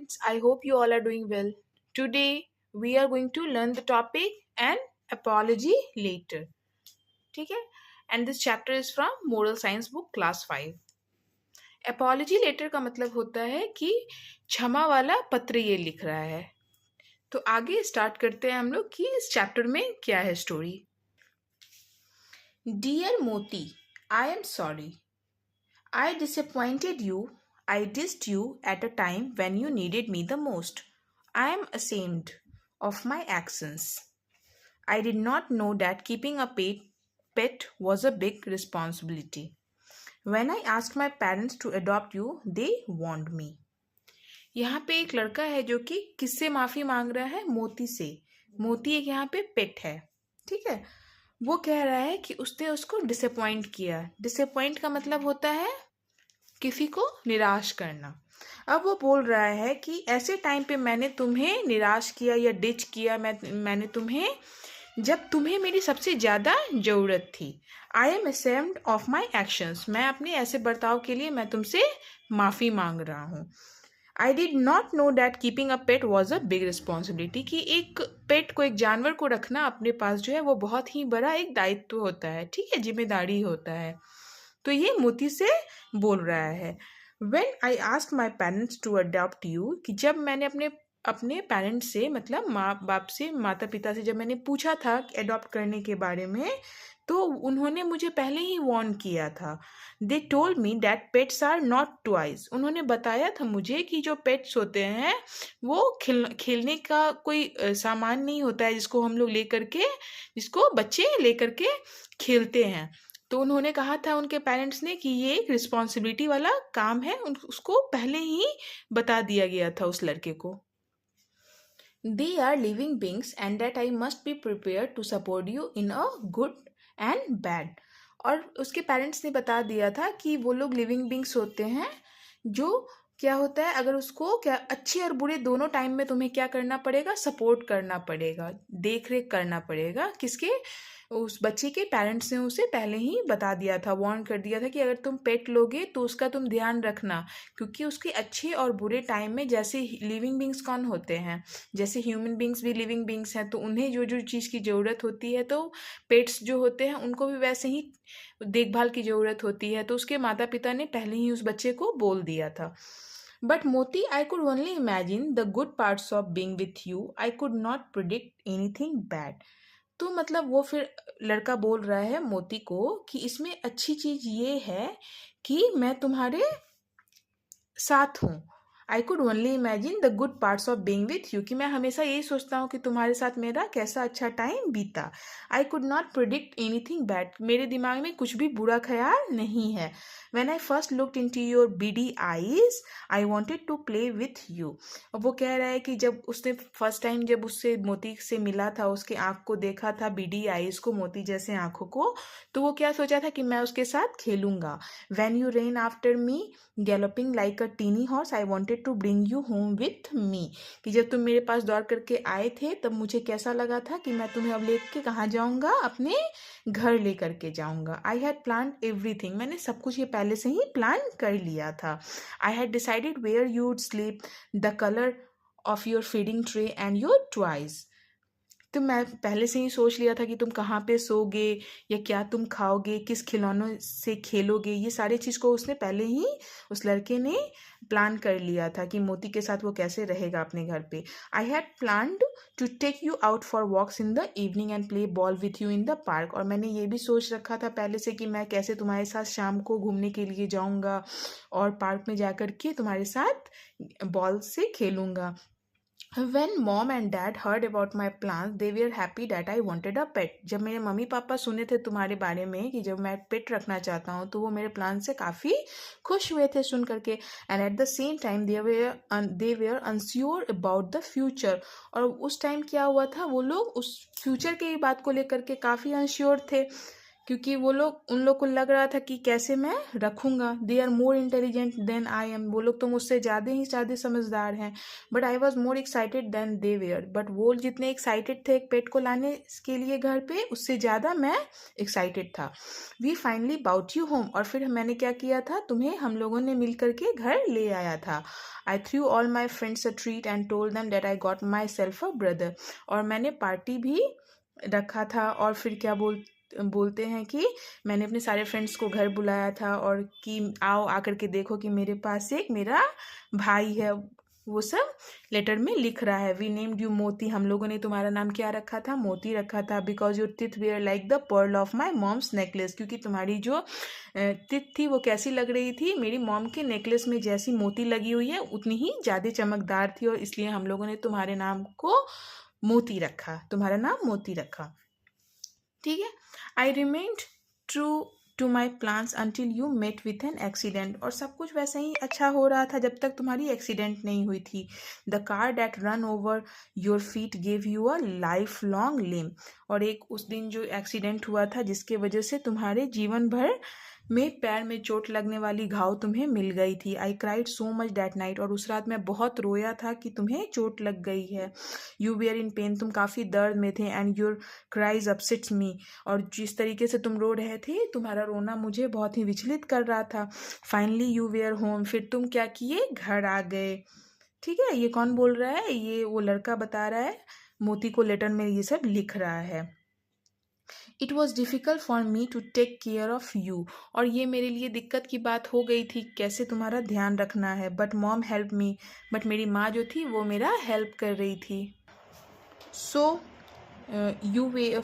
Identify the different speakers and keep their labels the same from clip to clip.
Speaker 1: friends, I hope you all are doing well. Today we are going to learn the topic an apology later. ठीक है? And this chapter is from Moral Science book class 5. Apology later का मतलब होता है कि क्षमा वाला पत्र ये लिख रहा है. तो आगे स्टार्ट करते हैं हम लोग कि इस चैप्टर में क्या है story. Dear Moti, I am sorry. I disappointed you. I dissed you at a time when you needed me the most. I am ashamed of my actions. I did not know that keeping a pet was a big responsibility. When I asked my parents to adopt you, they warned me. यहाँ पे एक लड़का है जो कि किससे माफ़ी मांग रहा है? मोती से. मोती एक यहाँ पे पेट है. ठीक है. वो कह रहा है कि उसने उसको डिसअपॉइंट किया. डिसअपॉइंट का मतलब होता है किसी को निराश करना. अब वो बोल रहा है कि ऐसे टाइम पे मैंने तुम्हें निराश किया या डिच किया. मैंने तुम्हें जब तुम्हें मेरी सबसे ज़्यादा ज़रूरत थी. I am ashamed of my actions. मैं अपने ऐसे बर्ताव के लिए मैं तुमसे माफ़ी मांग रहा हूँ. I did not know that keeping a pet was a big responsibility. कि एक पेट को, एक जानवर को रखना अपने पास जो है वो बहुत ही बड़ा एक दायित्व होता है. ठीक है, जिम्मेदारी होता है. तो ये मोती से बोल रहा है. When I ask my parents to adopt you, कि जब मैंने अपने पेरेंट्स से, मतलब माँ बाप से, माता पिता से जब मैंने पूछा था अडॉप्ट करने के बारे में, तो उन्होंने मुझे पहले ही वार्न किया था. They told me that pets are not toys. उन्होंने बताया था मुझे कि जो पेट्स होते हैं वो खेलने का कोई सामान नहीं होता है जिसको हम लोग जिसको बच्चे लेकर के खेलते हैं. तो उन्होंने कहा था, उनके पेरेंट्स ने, कि ये एक रिस्पॉन्सिबिलिटी वाला काम है. उसको पहले ही बता दिया गया था उस लड़के को. They are living beings and that I must be prepare to support you in a good and bad. और उसके पेरेंट्स ने बता दिया था कि वो लोग लिविंग बींग्स होते हैं. जो क्या होता है, अगर उसको क्या अच्छे और बुरे दोनों टाइम में तुम्हें क्या करना पड़ेगा? सपोर्ट करना पड़ेगा, देख रेख करना पड़ेगा. किसके? उस बच्चे के पेरेंट्स ने उसे पहले ही बता दिया था, वार्न कर दिया था कि अगर तुम पेट लोगे तो उसका तुम ध्यान रखना, क्योंकि उसके अच्छे और बुरे टाइम में, जैसे लिविंग बींग्स कौन होते हैं, जैसे ह्यूमन बींग्स भी लिविंग बींग्स हैं, तो उन्हें जो जो चीज़ की ज़रूरत होती है, तो पेट्स जो होते हैं उनको भी वैसे ही देखभाल की ज़रूरत होती है. तो उसके माता पिता ने पहले ही उस बच्चे को बोल दिया था. But Moti, I could only imagine the good parts of being with you. I could not predict anything bad. तो मतलब वो फिर लड़का बोल रहा है मोती को कि इसमें अच्छी चीज़ ये है कि मैं तुम्हारे साथ हूँ. I could only imagine the good parts of being with you, कि मैं हमेशा यही सोचता हूँ कि तुम्हारे साथ मेरा कैसा अच्छा टाइम बीता. आई could not predict anything bad. मेरे दिमाग में कुछ भी बुरा ख्याल नहीं है. When I first looked into your beady eyes, I wanted to play with you. अब वो कह रहा है कि जब उसने फर्स्ट टाइम जब उससे मोती से मिला था, उसके आँख को देखा था, बीडी आईज को, मोती जैसे आँखों को, तो वो क्या सोचा था कि मैं उसके साथ खेलूंगा. When you ran after me, galloping like a teeny horse, I wanted to bring you home with me. कि जब तुम मेरे पास दौड़ करके आए थे तब मुझे कैसा लगा था कि मैं तुम्हें अब लेके कहाँ जाऊँगा? अपने घर लेकर के जाऊँगा. I had plan everything. मैंने सब कुछ ये पहले से ही प्लान कर लिया था. I had decided where you would sleep, the colour of your feeding tray and your toys. तो मैं पहले से ही सोच लिया था कि तुम कहाँ पे सोगे या क्या तुम खाओगे, किस खिलौनों से खेलोगे. ये सारी चीज़ को उसने पहले ही, उस लड़के ने प्लान कर लिया था कि मोती के साथ वो कैसे रहेगा अपने घर पे. I had planned to take you out for walks in the evening and play ball with you in the park. और मैंने ये भी सोच रखा था पहले से कि मैं कैसे तुम्हारे साथ शाम को घूमने के लिए जाऊँगा और पार्क में जा कर के तुम्हारे साथ बॉल से खेलूँगा. When mom and dad heard about my plans, they were happy that I wanted a pet. जब मेरे मम्मी पापा सुने थे तुम्हारे बारे में कि जब मैं पेट रखना चाहता हूँ, तो वो मेरे प्लान से काफ़ी खुश हुए थे सुन करके. And at the same time they were unsure about the future. और उस टाइम क्या हुआ था, वो लोग उस फ्यूचर की बात को लेकर के काफ़ी अनश्योर थे क्योंकि उन लोग को लग रहा था कि कैसे मैं रखूँगा। They are more intelligent than I am, वो लोग तो मुझसे ज़्यादा समझदार हैं। But I was more excited than they were, but वो जितने एक्साइटेड थे एक पेट को लाने के लिए घर पे, उससे ज़्यादा मैं एक्साइटेड था। We finally bought you home, और फिर मैंने क्या किया था, तुम्हें हम लोगों ने मिल करके घर ले आया था। I threw all my friends a treat and told them that I got myself a brother, और मैंने पार्टी भी रखा था, और फिर क्या बोलते हैं कि मैंने अपने सारे फ्रेंड्स को घर बुलाया था, और कि आओ आकर के देखो कि मेरे पास एक मेरा भाई है। वो सब लेटर में लिख रहा है। वी नेम्ड यू मोती, हम लोगों ने तुम्हारा नाम क्या रखा था, मोती रखा था। Because your teeth were like the pearl of my mom's necklace, क्योंकि तुम्हारी जो टिथ थी वो कैसी लग रही थी, मेरी मॉम के नेकलेस में जैसी मोती लगी हुई है उतनी ही ज़्यादा चमकदार थी, और इसलिए हम लोगों ने तुम्हारे नाम को मोती रखा, तुम्हारा नाम मोती रखा। ठीक है। I remained true to my plans until you met with an accident, और सब कुछ वैसे ही अच्छा हो रहा था जब तक तुम्हारी एक्सीडेंट नहीं हुई थी। The car that ran over your feet gave you a lifelong limp, और एक उस दिन जो एक्सीडेंट हुआ था जिसके वजह से तुम्हारे जीवन भर में पैर में चोट लगने वाली घाव तुम्हें मिल गई थी। I cried so much that night, और उस रात मैं बहुत रोया था कि तुम्हें चोट लग गई है। यू वेयर इन पेन, तुम काफ़ी दर्द में थे। एंड योर क्राइज अपसेट्स मी, और जिस तरीके से तुम रो रहे थे तुम्हारा रोना मुझे बहुत ही विचलित कर रहा था। फाइनली यू वेयर होम, फिर तुम क्या किए, घर आ गए। ठीक है। ये कौन बोल रहा है, ये वो लड़का बता रहा है, मोती को लेटर में ये सब लिख रहा है। It was difficult for me to take care of you, और ये मेरे लिए दिक्कत की बात हो गई थी कैसे तुम्हारा ध्यान रखना है। But mom help me, but मेरी माँ जो थी वो मेरा हेल्प कर रही थी। So you way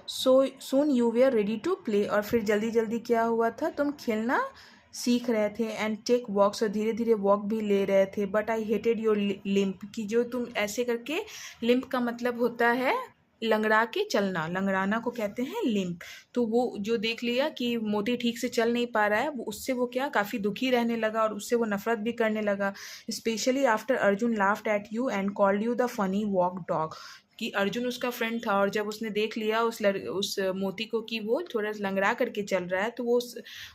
Speaker 1: soon you were ready to play, और फिर जल्दी जल्दी क्या हुआ था, तुम खेलना सीख रहे थे। एंड टेक वॉक्स, और धीरे धीरे वॉक भी ले रहे थे। But I hated your limp, कि जो तुम ऐसे करके, लिम्प का मतलब होता है लंगड़ा के चलना, लंगड़ाना को कहते हैं लिम्प। तो वो जो देख लिया कि मोती ठीक से चल नहीं पा रहा है, वो उससे वो क्या काफ़ी दुखी रहने लगा, और उससे वो नफरत भी करने लगा। Specially after Arjun laughed eight you and called you the funny walk dog, कि अर्जुन उसका फ्रेंड था, और जब उसने देख लिया उस मोती को कि वो थोड़ा लंगड़ा करके चल रहा है, तो वो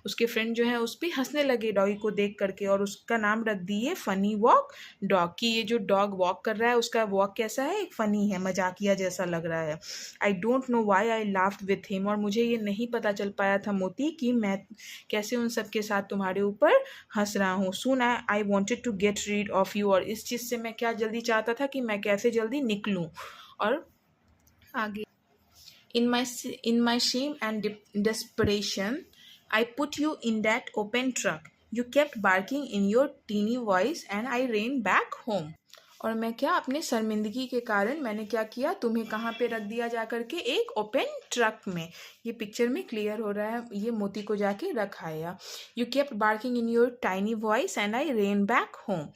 Speaker 1: उसके फ्रेंड जो है उस पर हंसने लगे डॉगी को देख करके, और उसका नाम रख दिए फनी वॉक डॉग, कि ये जो डॉग वॉक कर रहा है उसका वॉक कैसा है, एक फ़नी है, मजाकिया जैसा लग रहा है। I don't know why I laughed with him, और मुझे ये नहीं पता चल पाया था मोती कि मैं कैसे उन सब के साथ तुम्हारे ऊपर हंस रहा हूँ। Soon I wanted to get rid of you, और इस चीज़ से मैं क्या जल्दी चाहता था कि मैं कैसे जल्दी निकलूँ। और आगे, in my shame and desperation, I put you in that open truck. You kept barking in your teeny voice and I ran back home. और मैं क्या, अपने शर्मिंदगी के कारण मैंने क्या किया, तुम्हें कहाँ पे रख दिया जा करके, एक ओपन ट्रक में। ये पिक्चर में क्लियर हो रहा है, ये मोती को जाके रखाया। You kept barking in your tiny voice and I rain back home,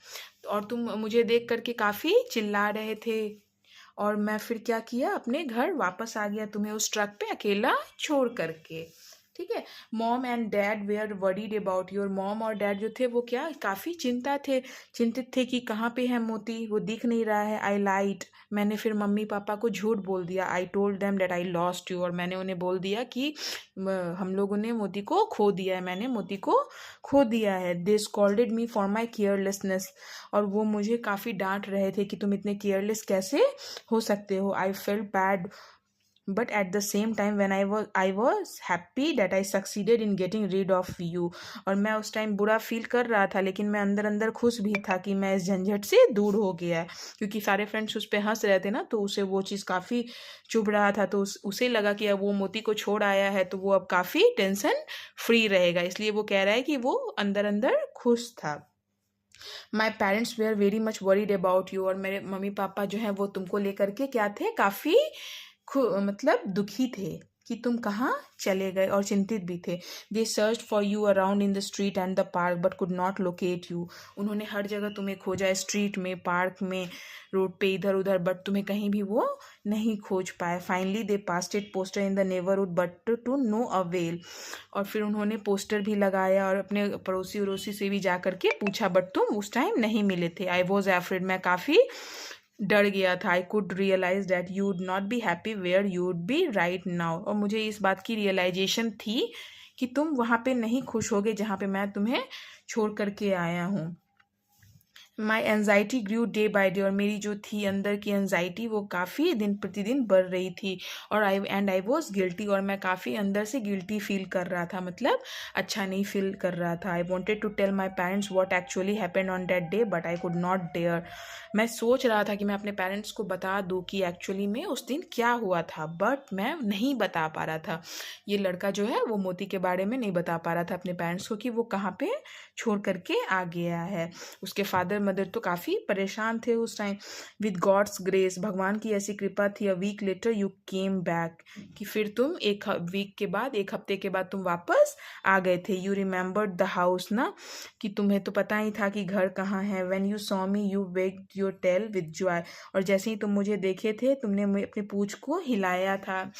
Speaker 1: और तुम मुझे देख करके काफ़ी चिल्ला रहे थे, और मैं फिर क्या किया, अपने घर वापस आ गया तुम्हें उस ट्रक पे अकेला छोड़ करके। ठीक है। Mom and dad were worried about your, mom और डैड जो थे वो क्या काफ़ी चिंतित थे कि कहाँ पे है मोती, वो दिख नहीं रहा है। आई लाइट, मैंने फिर मम्मी पापा को झूठ बोल दिया। I told them that I lost you, और मैंने उन्हें बोल दिया कि हम लोगों ने मोती को खो दिया है, मैंने मोती को खो दिया है। They scolded me for my carelessness, और वो मुझे काफ़ी डांट रहे थे कि तुम इतने केयरलेस कैसे हो सकते हो। I felt bad but at the same time when I was happy that I succeeded in getting rid of you, और मैं उस टाइम बुरा फील कर रहा था, लेकिन मैं अंदर अंदर खुश भी था कि मैं इस झंझट से दूर हो गया, क्योंकि सारे फ्रेंड्स उस पर हंस रहे थे ना, तो उसे वो चीज़ काफ़ी चुभ रहा था। तो उसे लगा कि अब वो मोती को छोड़ आया है तो वो अब काफ़ी टेंशन फ्री रहेगा, इसलिए वो कह रहा है कि वो अंदर अंदर खुश था। My parents were very much worried about you, और मेरे मम्मी पापा जो हैं वो तुमको लेकर के क्या थे, काफ़ी मतलब दुखी थे कि तुम कहाँ चले गए, और चिंतित भी थे। They search for you around in the street and the park but could not locate you, उन्होंने हर जगह तुम्हें खोजा, स्ट्रीट में, पार्क में, रोड पे, इधर उधर, बट तुम्हें कहीं भी वो नहीं खोज पाए। Finally they pasted poster in the neighbourhood but to no avail, और फिर उन्होंने पोस्टर भी लगाया और अपने पड़ोसी उड़ोसी से भी जा करके पूछा, बट तुम उस टाइम नहीं मिले थे। आई वॉज एफ्रेड, मैं काफ़ी डर गया था। I could realise that you would not be happy where you would be right now. और मुझे इस बात की रियलाइजेशन थी कि तुम वहाँ पे नहीं खुश होगे जहाँ पे मैं तुम्हें छोड़ करके आया हूँ। My anxiety grew day by day. और मेरी जो थी अंदर की एनजाइटी वो काफ़ी दिन प्रतिदिन बढ़ रही थी। और आई वॉज गिल्टी। और मैं काफ़ी अंदर से गिल्टी फील कर रहा था, मतलब अच्छा नहीं फील कर रहा था। I wanted to tell my parents what actually happened on that day but I could not dare. मैं सोच रहा था कि मैं अपने पेरेंट्स को बता दूँ कि एक्चुअली में उस दिन क्या हुआ था, बट मैं नहीं बता पा रहा था। ये लड़का जो है वो मोती के बारे में नहीं बता पा रहा था अपने पेरेंट्स को कि वो कहाँ पे छोड़ करके आ गया है। उसके फादर मदर तो काफ़ी परेशान थे उस टाइम। विद गॉड्स ग्रेस, भगवान की ऐसी कृपा थी, a week later you came back, कि फिर तुम एक वीक के बाद, एक हफ्ते के बाद तुम वापस आ गए थे। यू रिमेंबर्ड द हाउस ना, कि तुम्हें तो पता ही था कि घर कहाँ है। When you saw me you wagged your tail with joy. और जैसे ही तुम मुझे देखे थे तुमने अपने पूंछ को हिलाया था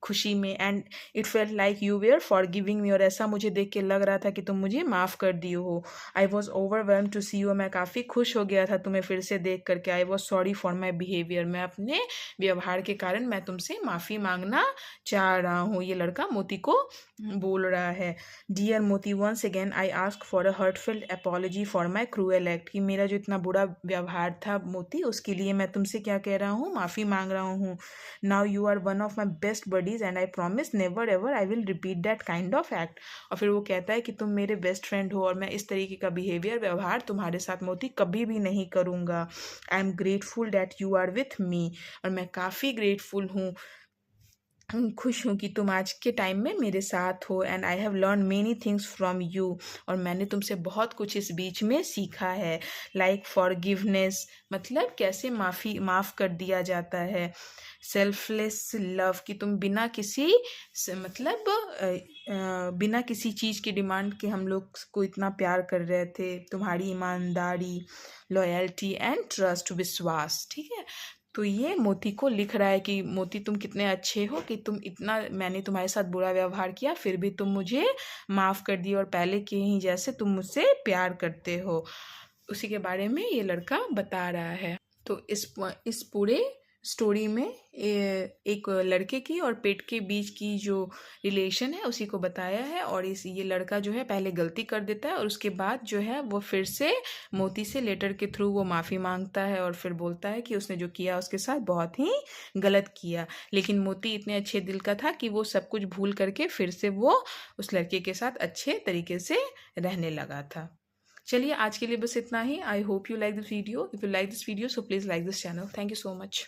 Speaker 1: खुशी में। And it felt like you were forgiving me. और ऐसा मुझे देख के लग रहा था कि तुम मुझे माफ़ कर दिए हो। I was overwhelm to see you. मैं काफ़ी खुश हो गया था तुम्हें फिर से देख करके। I was sorry for my behaviour. मैं अपने व्यवहार के कारण मैं तुमसे माफ़ी मांगना चाह रहा हूँ। ये लड़का मोती को बोल रहा है। Dear Moti, once again I ask for a heartful apology for my cruel act. कि मेरा जो इतना बुरा व्यवहार था मोती, उसके लिए मैं तुमसे क्या कह रहा हूँ, माफ़ी मांग रहा हूँ। Now you are one of my best buddies and I promise never ever I will repeat that kind of act. और फिर वो कहता है कि तुम मेरे बेस्ट फ्रेंड हो और मैं इस तरीके का बिहेवियर, व्यवहार तुम्हारे साथ मोती कभी भी नहीं करूँगा। I am grateful that you are with me. और मैं काफ़ी ग्रेटफुल हूँ, खुश हूँ कि तुम आज के टाइम में मेरे साथ हो। And I have learn many things from you. और मैंने तुमसे बहुत कुछ इस बीच में सीखा है। लाइक फॉरगिवनेस, मतलब कैसे माफ़ कर दिया जाता है। सेल्फलेस लव, कि तुम बिना किसी मतलब बिना किसी चीज़ की डिमांड के हम लोग को इतना प्यार कर रहे थे। तुम्हारी ईमानदारी, लॉयल्टी एंड ट्रस्ट, विश्वास। ठीक है, तो ये मोती को लिख रहा है कि मोती तुम कितने अच्छे हो, कि तुम इतना, मैंने तुम्हारे साथ बुरा व्यवहार किया फिर भी तुम मुझे माफ़ कर दिए और पहले के ही जैसे तुम मुझसे प्यार करते हो। उसी के बारे में ये लड़का बता रहा है। तो इस पूरे स्टोरी में एक लड़के की और पेट के बीच की जो रिलेशन है उसी को बताया है। और ये लड़का जो है पहले गलती कर देता है और उसके बाद जो है वो फिर से मोती से लेटर के थ्रू वो माफ़ी मांगता है और फिर बोलता है कि उसने जो किया उसके साथ बहुत ही गलत किया। लेकिन मोती इतने अच्छे दिल का था कि वो सब कुछ भूल करके फिर से वो उस लड़के के साथ अच्छे तरीके से रहने लगा था। चलिए आज के लिए बस इतना ही। I hope you like this video. If you like this video so please like this channel. Thank you so much.